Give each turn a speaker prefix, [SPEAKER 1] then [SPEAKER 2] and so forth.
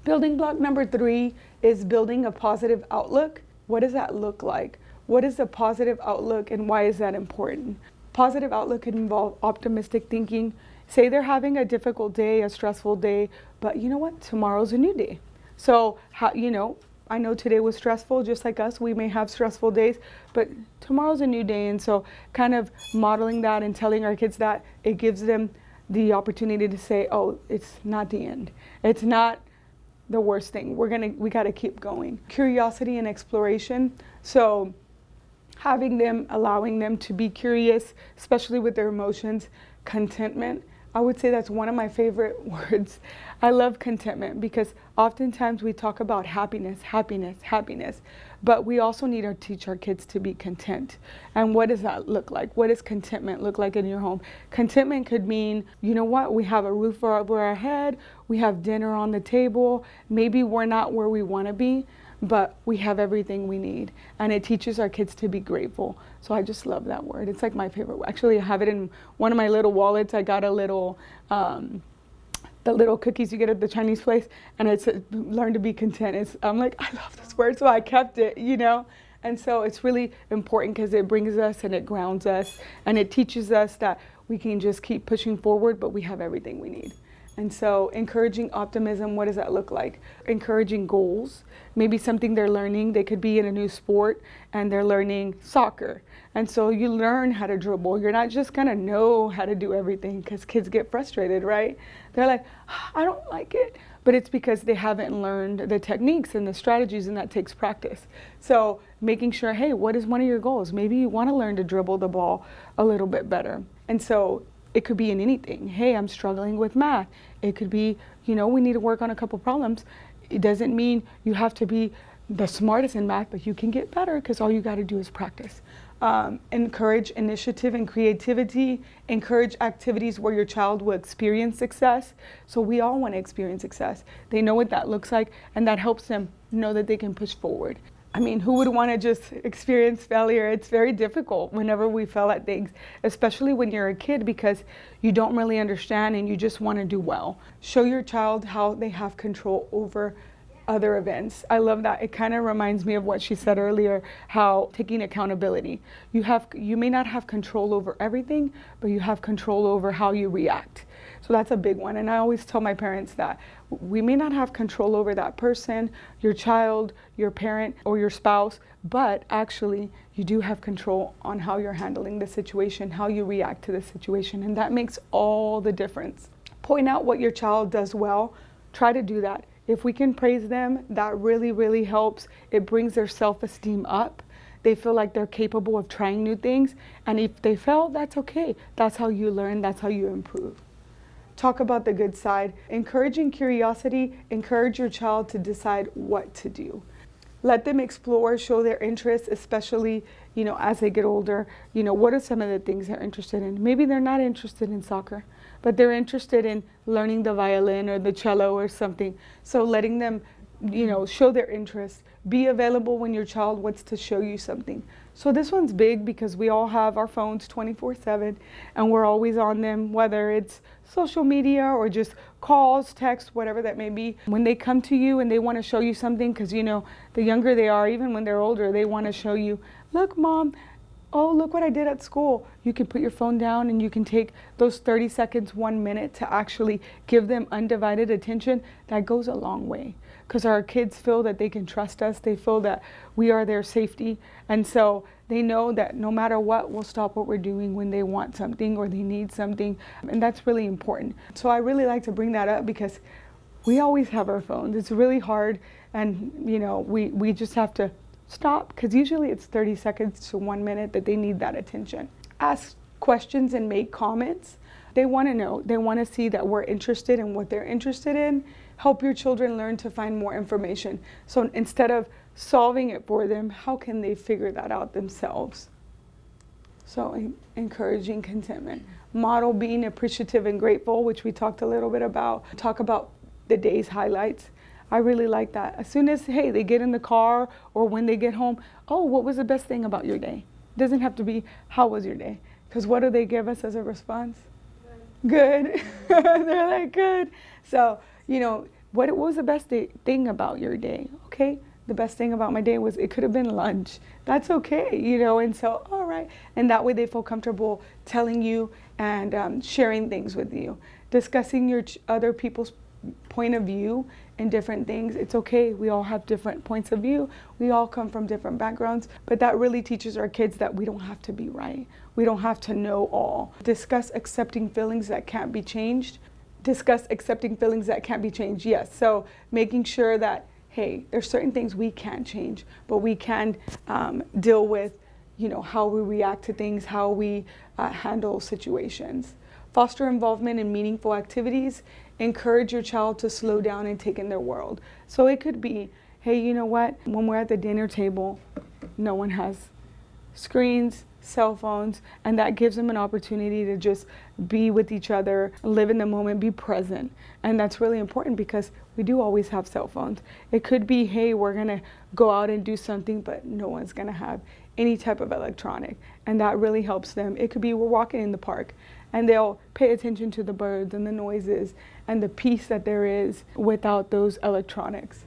[SPEAKER 1] Building block number 3 is building a positive outlook. What does that look like? What is a positive outlook and why is that important? Positive outlook can involve optimistic thinking. Say they're having a difficult day, a stressful day, but you know what? Tomorrow's a new day. So, I know today was stressful, just like us. We may have stressful days, but tomorrow's a new day. And so kind of modeling that and telling our kids that, it gives them the opportunity to say, oh, it's not the end. It's not the worst thing. We got to keep going. Curiosity and exploration. So allowing them to be curious, especially with their emotions. Contentment. I would say that's one of my favorite words. I love contentment because oftentimes we talk about happiness, but we also need to teach our kids to be content. And what does that look like? What does contentment look like in your home? Contentment could mean, you know what, we have a roof over our head, we have dinner on the table, maybe we're not where we want to be, but we have everything we need. And it teaches our kids to be grateful. So I just love that word. It's like my favorite. Actually, I have it in one of my little wallets. I got a little, the little cookies you get at the Chinese place, and it's learn to be content. I'm like, I love this word, so I kept it, And so it's really important because it brings us and it grounds us and it teaches us that we can just keep pushing forward, but we have everything we need. And so encouraging optimism, what does that look like? Encouraging goals, maybe something they're learning. They could be in a new sport and they're learning soccer. And so you learn how to dribble. You're not just gonna know how to do everything because kids get frustrated, right? They're like, I don't like it. But it's because they haven't learned the techniques and the strategies, and that takes practice. So making sure, hey, what is one of your goals? Maybe you wanna learn to dribble the ball a little bit better. And so it could be in anything. Hey, I'm struggling with math. It could be, we need to work on a couple problems. It doesn't mean you have to be the smartest in math, but you can get better because all you got to do is practice. Encourage initiative and creativity. Encourage activities where your child will experience success. So we all want to experience success. They know what that looks like, and that helps them know that they can push forward. I mean, who would want to just experience failure? It's very difficult whenever we fail at things, especially when you're a kid, because you don't really understand and you just want to do well. Show your child how they have control over other events. I love that. It kind of reminds me of what she said earlier, how taking accountability. You may not have control over everything, but you have control over how you react. So that's a big one. And I always tell my parents that we may not have control over that person, your child, your parent, or your spouse, but actually you do have control on how you're handling the situation, how you react to the situation. And that makes all the difference. Point out what your child does well. Try to do that. If we can praise them, that really, really helps. It brings their self-esteem up. They feel like they're capable of trying new things. And if they fail, that's okay. That's how you learn. That's how you improve. Talk about the good side. Encouraging curiosity. Encourage your child to decide what to do. Let them explore, show their interests, especially, as they get older. What are some of the things they're interested in? Maybe they're not interested in soccer, but they're interested in learning the violin or the cello or something. So letting them, show their interest. Be available when your child wants to show you something. So this one's big because we all have our phones 24/7 and we're always on them, whether it's social media or just calls, texts, whatever that may be. When they come to you and they want to show you something, because the younger they are, even when they're older, they want to show you, look, Mom, oh, look what I did at school. You can put your phone down and you can take those 30 seconds, 1 minute to actually give them undivided attention. That goes a long way because our kids feel that they can trust us. They feel that we are their safety. And so they know that no matter what, we'll stop what we're doing when they want something or they need something. And that's really important. So I really like to bring that up because we always have our phones. It's really hard. And, we just have to stop, because usually it's 30 seconds to 1 minute that they need that attention. Ask questions and make comments. They want to know. They want to see that we're interested in what they're interested in. Help your children learn to find more information. So instead of solving it for them, how can they figure that out themselves? So encouraging contentment. Model being appreciative and grateful, which we talked a little bit about. Talk about the day's highlights. I really like that. As soon as, they get in the car or when they get home, oh, what was the best thing about your day? It doesn't have to be, how was your day? Because what do they give us as a response? Good. They're like, good. So, what was the best thing about your day? Okay, the best thing about my day was it could have been lunch. That's okay, you know, and so, all right. And that way they feel comfortable telling you and sharing things with you, discussing your other people's point of view and different things. It's okay. We all have different points of view. We all come from different backgrounds, but that really teaches our kids that we don't have to be right. We don't have to know all. Discuss accepting feelings that can't be changed. Discuss accepting feelings that can't be changed. Yes. So making sure that, hey, there's certain things we can't change, but we can deal with, you know, how we react to things, how we handle situations. Foster involvement in meaningful activities. Encourage your child to slow down and take in their world. So it could be, hey, you know what? When we're at the dinner table, no one has screens, cell phones, and that gives them an opportunity to just be with each other, live in the moment, be present. And that's really important because we do always have cell phones. It could be, hey, we're gonna go out and do something, but no one's gonna have any type of electronic. And that really helps them. It could be we're walking in the park and they'll pay attention to the birds and the noises and the peace that there is without those electronics.